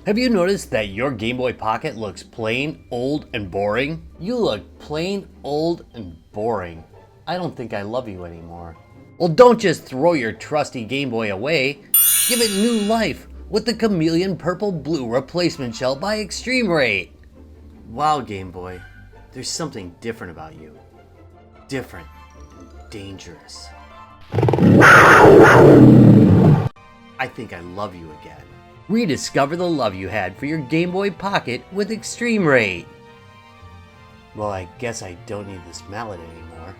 Have you noticed that your Game Boy Pocket looks plain, old, and boring? You look plain, old, and boring. I don't think I love you anymore. Well, don't just throw your trusty Game Boy away. Give it new life with the Chameleon Purple Blue Replacement Shell by eXtremeRate. Wow, Game Boy, there's something different about you. Different and dangerous. I think I love you again. Rediscover the love you had for your Game Boy Pocket with eXtremeRate. Well, I guess I don't need this mallet anymore.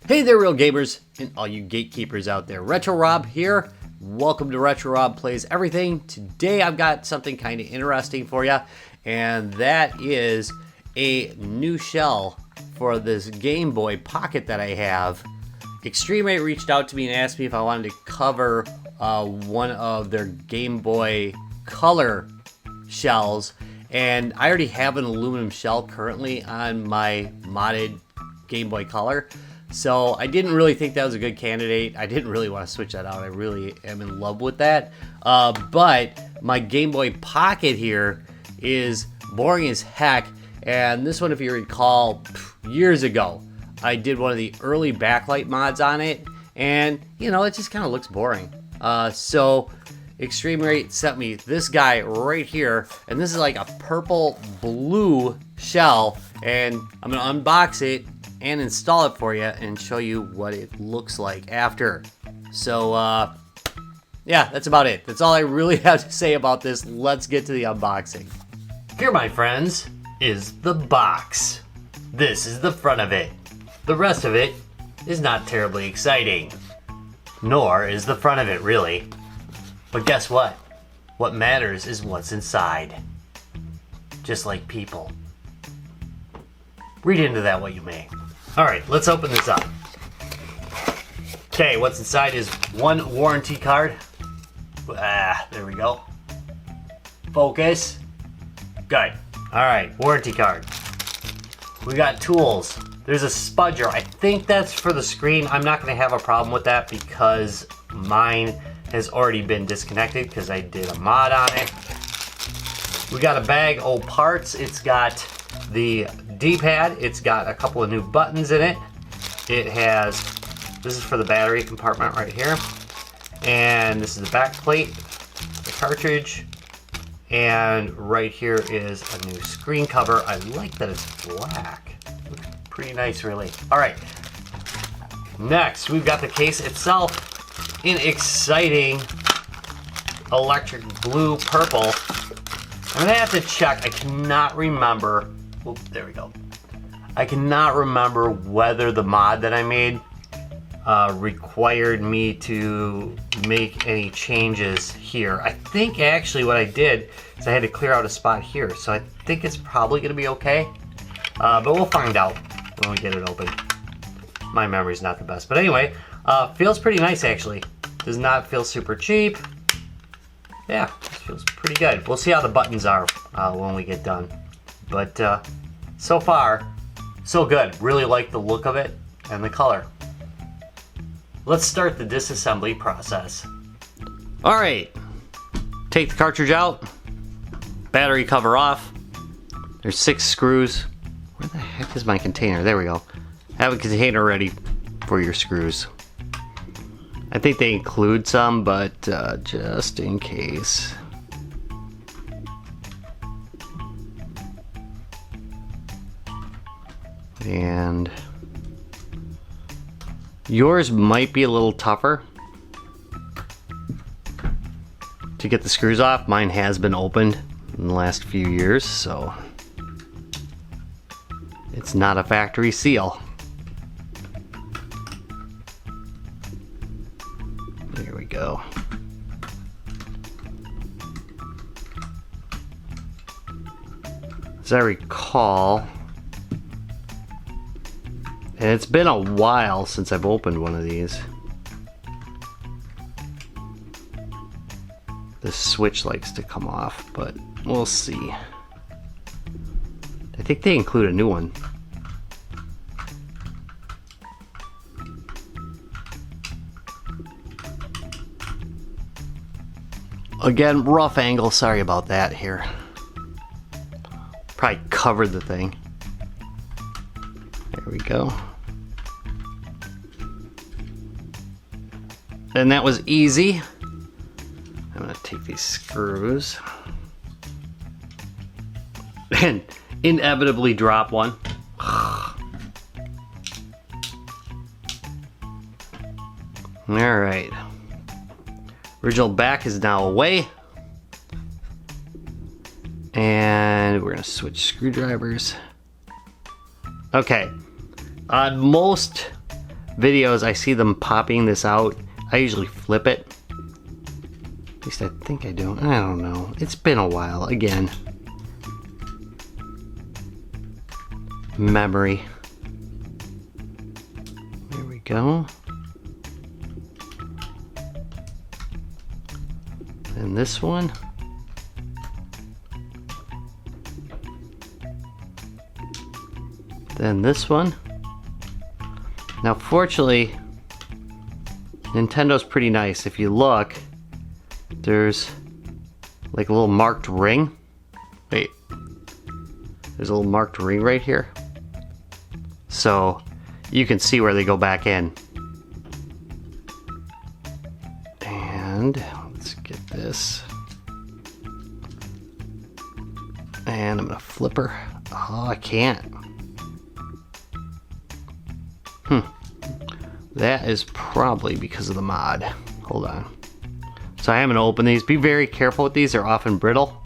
Hey there, real gamers, and all you gatekeepers out there. Retro Rob here. Welcome to Retro Rob Plays Everything. Today I've got something kind of interesting for you, and that is a new shell for this Game Boy Pocket that I have. eXtremeRate reached out to me and asked me if I wanted to cover one of their Game Boy Color shells, and I already have an aluminum shell currently on my modded Game Boy Color. So I didn't really think that was a good candidate. I didn't really want to switch that out. I really am in love with that. But my Game Boy Pocket here is boring as heck. And this one, if you recall, years ago, I did one of the early backlight mods on it. And, you know, it just kind of looks boring. So eXtremeRate sent me this guy right here. And this is like a purple blue shell. And I'm going to unbox it and install it for you and show you what it looks like after. So yeah, that's about it. That's all I really have to say about this. Let's get to the unboxing. Here, my friends, is the box. This is the front of it. The rest of it is not terribly exciting, nor is the front of it really. But guess what? What matters is what's inside. Just like people. Read into that what you may. All right, let's open this up. Okay, what's inside is one warranty card. There we go. Focus. Good. All right, warranty card. We got tools. There's a spudger. I think that's for the screen. I'm not gonna have a problem with that because mine has already been disconnected because I did a mod on it. We got a bag of parts. It's got the D-pad, it's got a couple of new buttons in it. It has, this is for the battery compartment right here. And this is the back plate, the cartridge. And right here is a new screen cover. I like that it's black. Looks pretty nice, really. All right, next we've got the case itself in exciting electric blue purple. I'm gonna have to check, I cannot remember. Oop, there we go. I cannot remember whether the mod that I made required me to make any changes here. I think actually what I did is I had to clear out a spot here, so I think it's probably gonna be okay. But we'll find out when we get it open. My memory's not the best, but anyway, feels pretty nice actually. Does not feel super cheap. Yeah, feels pretty good. We'll see how the buttons are when we get done. But so far, so good. Really like the look of it and the color. Let's start the disassembly process. All right, take the cartridge out, battery cover off. There's 6 screws. Where the heck is my container? There we go. Have a container ready for your screws. I think they include some, but just in case. And yours might be a little tougher to get the screws off. Mine has been opened in the last few years, so it's not a factory seal. There we go. As I recall, and it's been a while since I've opened one of these. The switch likes to come off, but we'll see. I think they include a new one. Again, rough angle, sorry about that here. Probably covered the thing. There we go. And that was easy. I'm gonna take these screws and inevitably drop one. All right. Original back is now away. And we're gonna switch screwdrivers. Okay. On most videos, I see them popping this out. I usually flip it. At least I think I do. I don't know. It's been a while. Again. Memory. There we go. And this one. Then this one. Now fortunately, Nintendo's pretty nice. If you look, there's like a little marked ring. Wait. There's a little marked ring right here. So you can see where they go back in. And let's get this. And I'm gonna flip her. Oh, I can't. That is probably because of the mod. Hold on. So I am gonna open these. Be very careful with these, they're often brittle.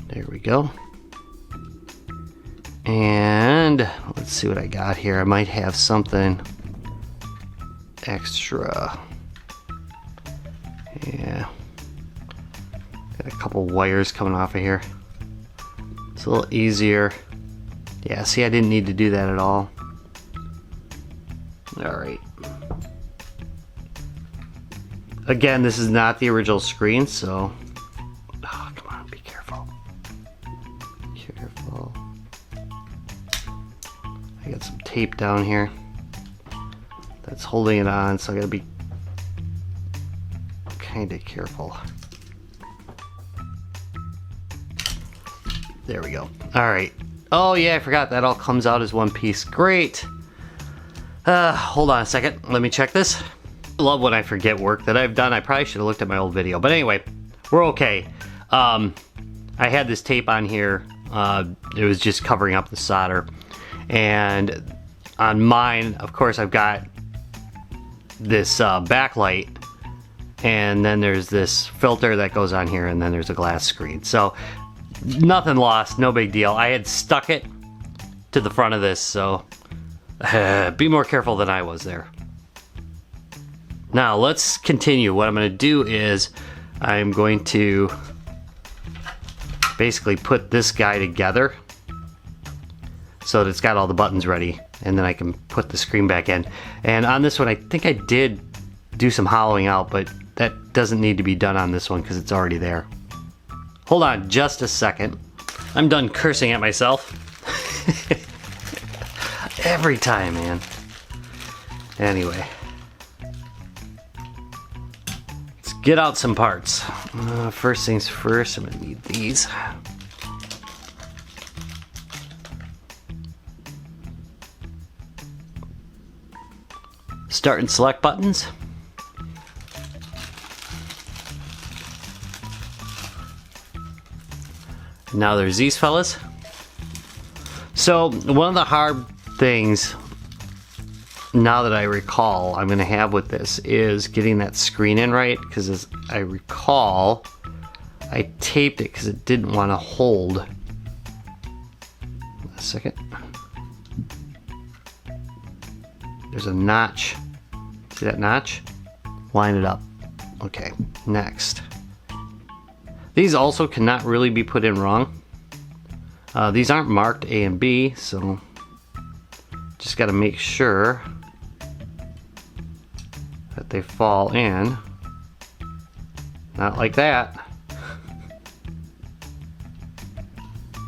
There we go. And let's see what I got here. I might have something extra. Yeah. Got a couple wires coming off of here. It's a little easier. Yeah, see, I didn't need to do that at all. Alright. Again, this is not the original screen, so... Oh, come on, be careful. Careful. I got some tape down here that's holding it on, so I gotta be kind of careful. There we go. Alright. Oh yeah, I forgot that all comes out as one piece. Great. Hold on a second. Let me check this. I love when I forget work that I've done. I probably should have looked at my old video. But anyway, we're okay. I had this tape on here. It was just covering up the solder. And on mine, of course, I've got this backlight. And then there's this filter that goes on here, and then there's a glass screen. So nothing lost, no big deal. I had stuck it to the front of this, so be more careful than I was there. Now let's continue. What I'm going to do is I'm going to basically put this guy together so that it's got all the buttons ready, and then I can put the screen back in. And on this one, I think I did do some hollowing out, but that doesn't need to be done on this one because it's already there. Hold on just a second. I'm done cursing at myself. Every time, man. Anyway. Let's get out some parts. First things first, I'm gonna need these. Start and select buttons. Now there's these fellas. So one of the hard things, now that I recall, I'm gonna have with this is getting that screen in right, because as I recall, I taped it because it didn't want to hold. A second. There's a notch. See that notch? Line it up. Okay, next. These also cannot really be put in wrong. These aren't marked A and B, so Just got to make sure that they fall in. Not like that.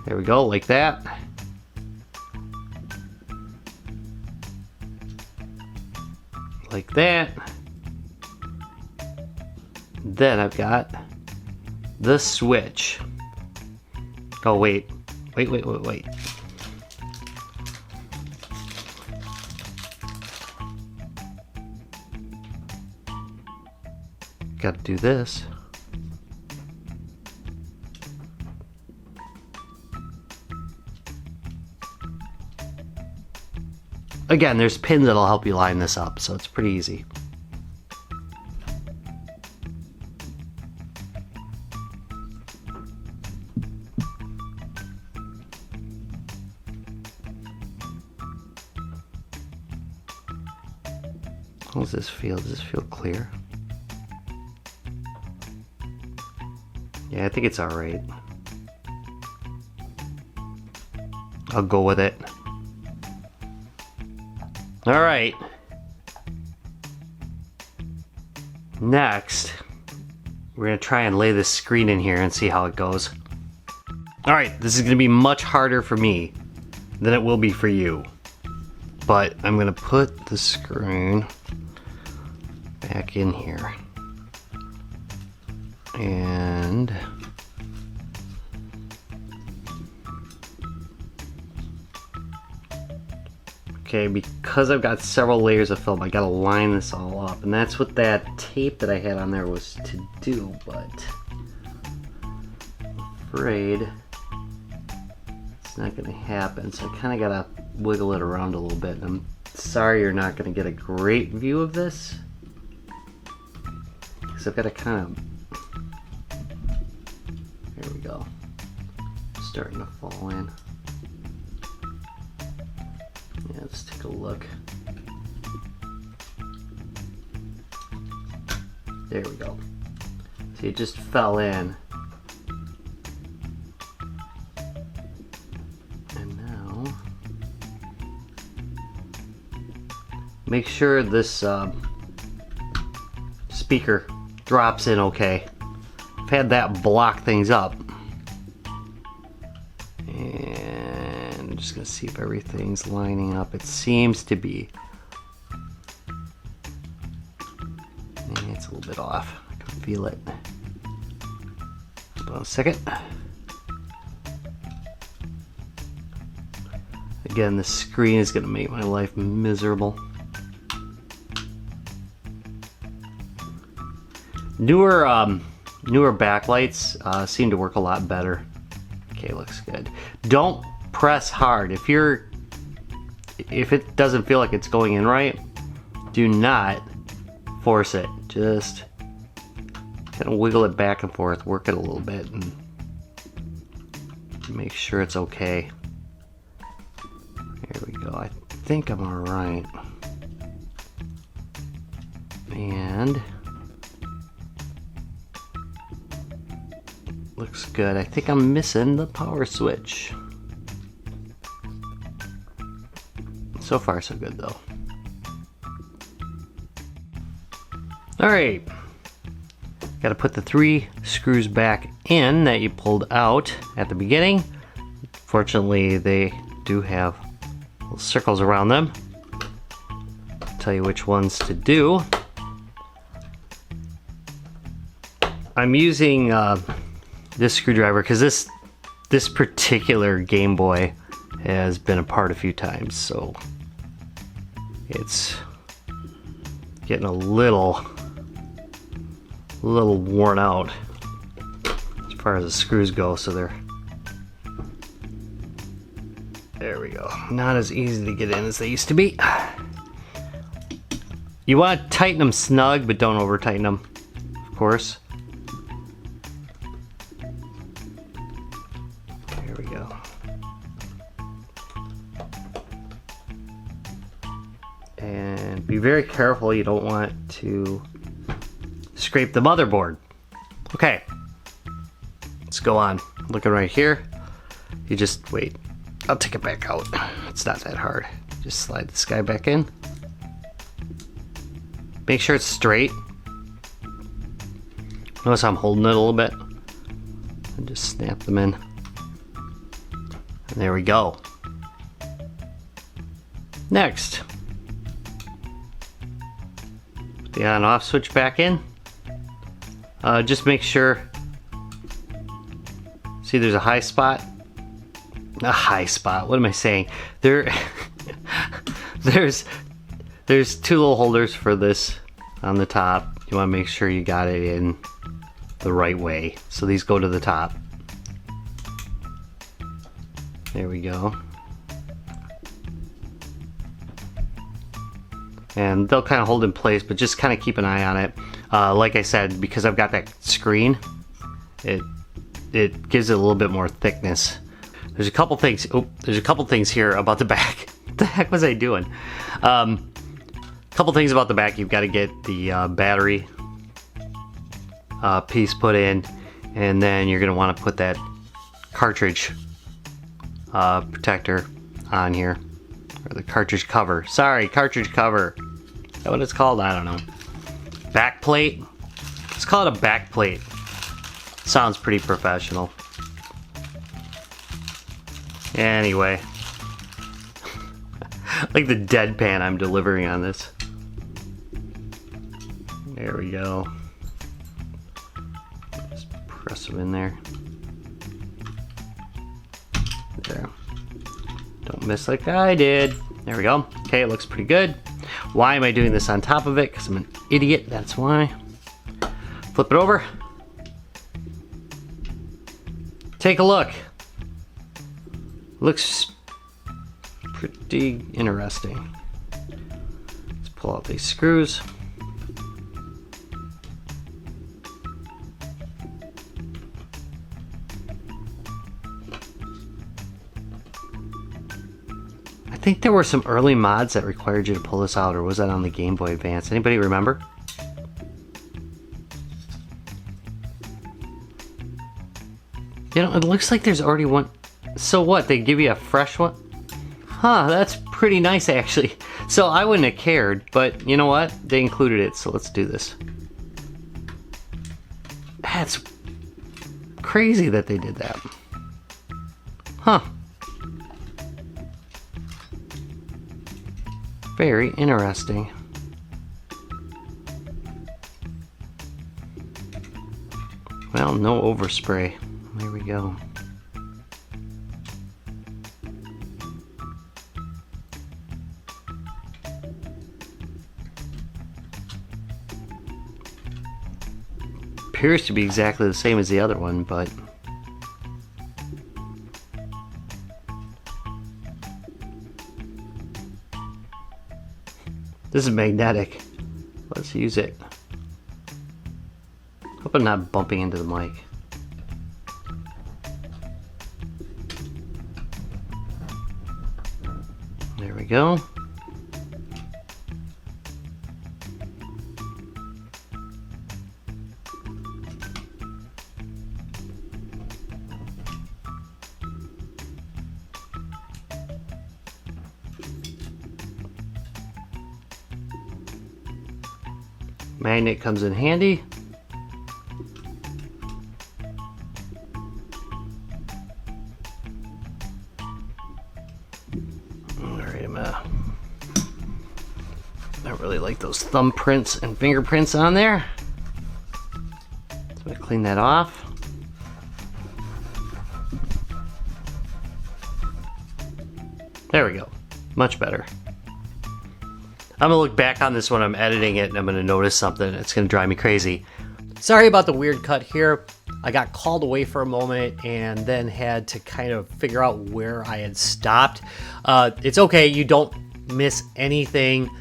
There we go, like that. Like that. Then I've got the switch. Oh wait. Wait. Got to do this. Again, there's pins that'll help you line this up, so it's pretty easy. How does this feel? Does this feel clear? Yeah, I think it's alright. I'll go with it. Alright. Next, we're going to try and lay this screen in here and see how it goes. Alright, this is going to be much harder for me than it will be for you. But I'm going to put the screen back in here. And okay, because I've got several layers of film, I gotta line this all up, and that's what that tape that I had on there was to do, but I'm afraid it's not gonna happen, so I kinda gotta wiggle it around a little bit. And I'm sorry you're not gonna get a great view of this, because I've gotta kind of, there we go, starting to fall in. Yeah, let's take a look. There we go. See, it just fell in. And now, make sure this speaker drops in okay. I've had that block things up. And I'm just gonna see if everything's lining up. It seems to be. It's a little bit off. I can feel it. Hold on a second. Again, the screen is gonna make my life miserable. Newer backlights seem to work a lot better. Okay, looks good. Don't press hard. If it doesn't feel like it's going in right, do not force it. Just kind of wiggle it back and forth, work it a little bit, and make sure it's okay. There we go. I think I'm all right. And looks good. I think I'm missing the power switch. So far, so good though. Alright. Gotta put the 3 screws back in that you pulled out at the beginning. Fortunately, they do have little circles around them. I'll tell you which ones to do. I'm using this screwdriver because this particular Game Boy has been apart a few times, so it's getting a little worn out as far as the screws go. So there we go. Not as easy to get in as they used to be. You want to tighten them snug, but don't over tighten them, of course. There we go. And be very careful, you don't want to scrape the motherboard. Okay, let's go on. Looking right here, you just wait. I'll take it back out. It's not that hard. Just slide this guy back in. Make sure it's straight. Notice I'm holding it a little bit. And just snap them in. And there we go. Next. Put the on off switch back in. Just make sure. See, there's a high spot. A high spot. What am I saying? There's two little holders for this on the top. You want to make sure you got it in the right way. So these go to the top. There we go. And they'll kind of hold in place, but just kind of keep an eye on it. Like I said, because I've got that screen, it gives it a little bit more thickness. There's a couple things. Oh, there's a couple things here about the back. What the heck was I doing? Couple things about the back. You've got to get the battery piece put in, and then you're going to want to put that cartridge protector on here, or the cartridge cover. Sorry, cartridge cover. Is that what it's called? I don't know. Back plate. Let's call it a back plate. Sounds pretty professional. Anyway, like the deadpan I'm delivering on this. There we go. Just press them in there. There. Don't miss like I did. There we go. Okay, it looks pretty good. Why am I doing this on top of it? Because I'm an idiot, that's why. Flip it over. Take a look. Looks pretty interesting. Let's pull out these screws. I think there were some early mods that required you to pull this out, or was that on the Game Boy Advance? Anybody remember? You know, it looks like there's already one. So what, they give you a fresh one? Huh, that's pretty nice actually. So I wouldn't have cared, but you know what? They included it, so let's do this. That's crazy that they did that. Huh. Very interesting. Well, no overspray. There we go. Appears to be exactly the same as the other one, but this is magnetic. Let's use it. Hope I'm not bumping into the mic. There we go. Magnet comes in handy. Alright, I don't really like those thumbprints and fingerprints on there. So I'm going to clean that off. There we go. Much better. I'm gonna look back on this when I'm editing it and I'm gonna notice something. It's gonna drive me crazy. Sorry about the weird cut here. I got called away for a moment and then had to kind of figure out where I had stopped. It's okay, you don't miss anything.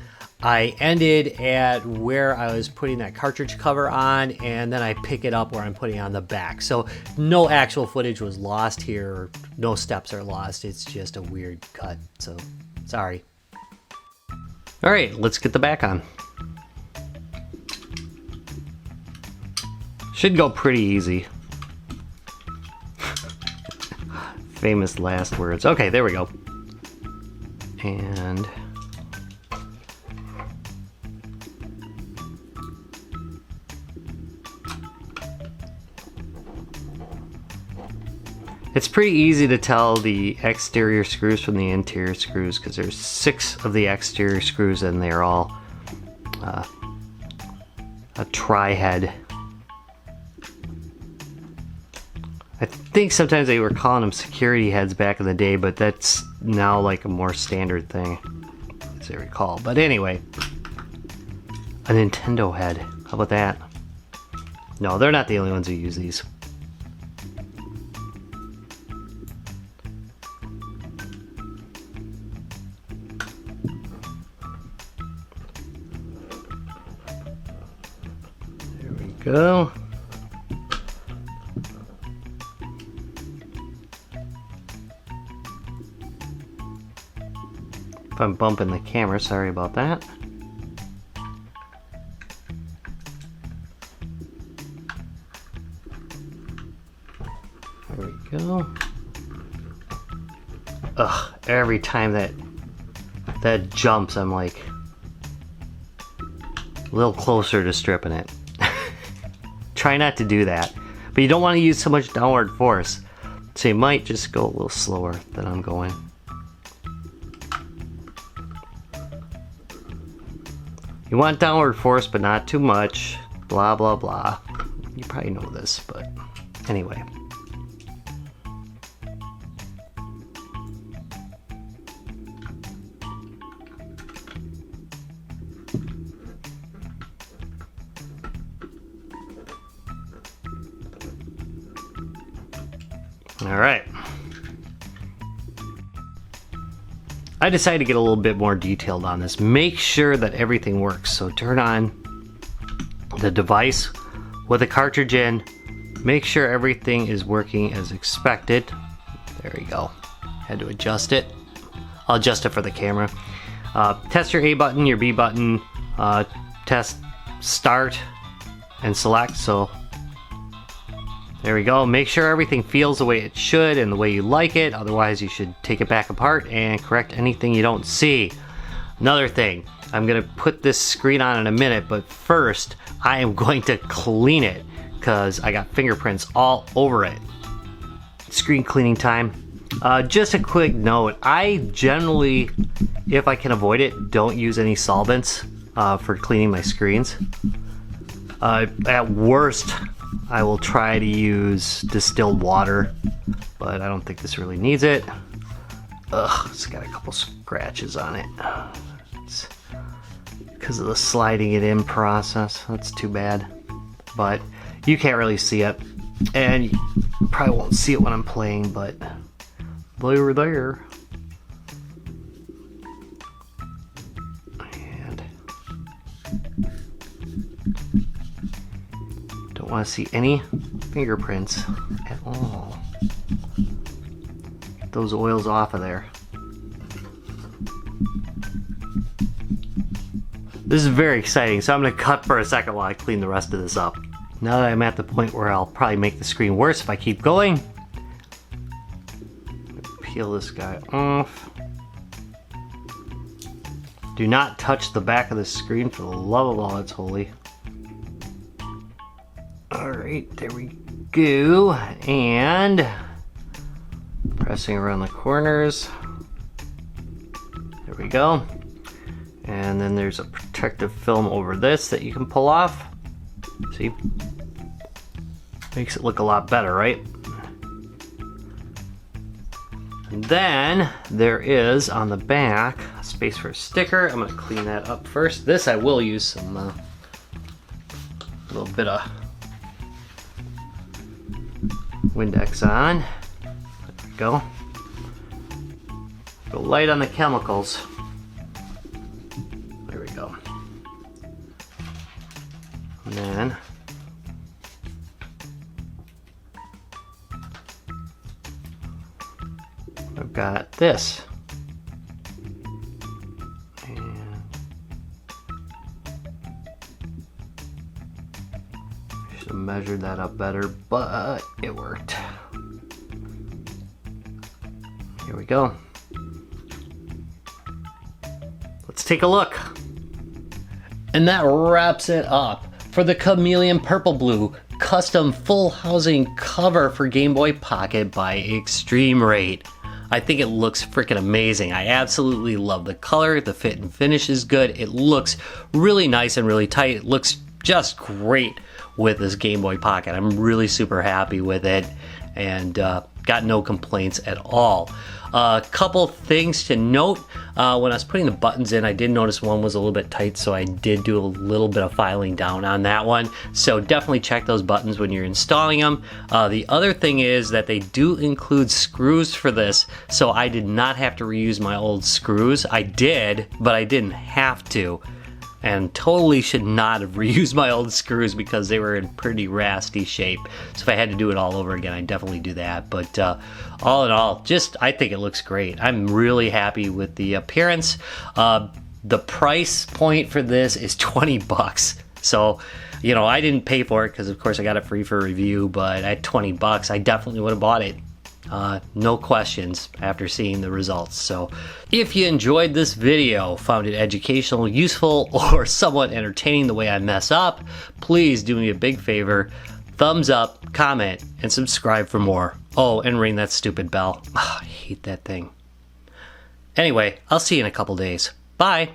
I ended at where I was putting that cartridge cover on, and then I pick it up where I'm putting it on the back. So no actual footage was lost here. No steps are lost. It's just a weird cut, so sorry. All right, let's get the back on. Should go pretty easy. Famous last words. Okay, there we go. And it's pretty easy to tell the exterior screws from the interior screws because there's 6 of the exterior screws and they're all a tri-head. I think sometimes they were calling them security heads back in the day, but that's now like a more standard thing, as I recall. But anyway, a Nintendo head. How about that? No, they're not the only ones who use these. There we go. If I'm bumping the camera, sorry about that. There we go. Ugh, every time that jumps, I'm like a little closer to stripping it. Try not to do that. But you don't want to use so much downward force. So you might just go a little slower than I'm going. You want downward force, but not too much. Blah, blah, blah. You probably know this, but anyway. All right. I decided to get a little bit more detailed on this. Make sure that everything works. So turn on the device with the cartridge in. Make sure everything is working as expected. There we go. Had to adjust it. I'll adjust it for the camera. Test your A button, your B button. Test start and select. So there we go. Make sure everything feels the way it should and the way you like it. Otherwise, you should take it back apart and correct anything you don't see. Another thing, I'm going to put this screen on in a minute, but first, I am going to clean it because I got fingerprints all over it. Screen cleaning time. Just a quick note, I generally, if I can avoid it, don't use any solvents for cleaning my screens. At worst, I will try to use distilled water, but I don't think this really needs it. Ugh, it's got a couple scratches on it. It's because of the sliding it in process. That's too bad. But you can't really see it, and you probably won't see it when I'm playing, but they're there. And don't want to see any fingerprints at all. Get those oils off of there. This is very exciting, so I'm going to cut for a second while I clean the rest of this up. Now that I'm at the point where I'll probably make the screen worse if I keep going, peel this guy off. Do not touch the back of the screen for the love of all that's holy. Alright, there we go. And pressing around the corners. There we go. And then there's a protective film over this that you can pull off. See? Makes it look a lot better, right? And then there is on the back a space for a sticker. I'm going to clean that up first. This I will use some little bit of Windex on. There we go. Go light on the chemicals. There we go. And then I've got this. And I should have measured that up better, but it worked. Here we go. let's take a look. And that wraps it up for the Chameleon Purple Blue custom full housing cover for Game Boy Pocket by eXtremeRate. I think it looks freaking amazing. I absolutely love the color. The fit and finish is good. It looks really nice and really tight. It looks just great with this Game Boy Pocket. I'm really super happy with it and got no complaints at all. A couple things to note. When I was putting the buttons in, I did notice one was a little bit tight, so I did do a little bit of filing down on that one. So definitely check those buttons when you're installing them. The other thing is that they do include screws for this, so I did not have to reuse my old screws. I did, but I didn't have to. And totally should not have reused my old screws because they were in pretty rasty shape. So if I had to do it all over again, I'd definitely do that. But all in all, I think it looks great. I'm really happy with the appearance. The price point for this is 20 bucks. So, you know, I didn't pay for it because of course I got it free for review, but at 20 bucks, I definitely would have bought it. No questions after seeing the results. So if you enjoyed this video, found it educational, useful, or somewhat entertaining the way I mess up, please do me a big favor, thumbs up, comment, and subscribe for more. Oh, and ring that stupid bell. I hate that thing. Anyway, I'll see you in a couple days. Bye.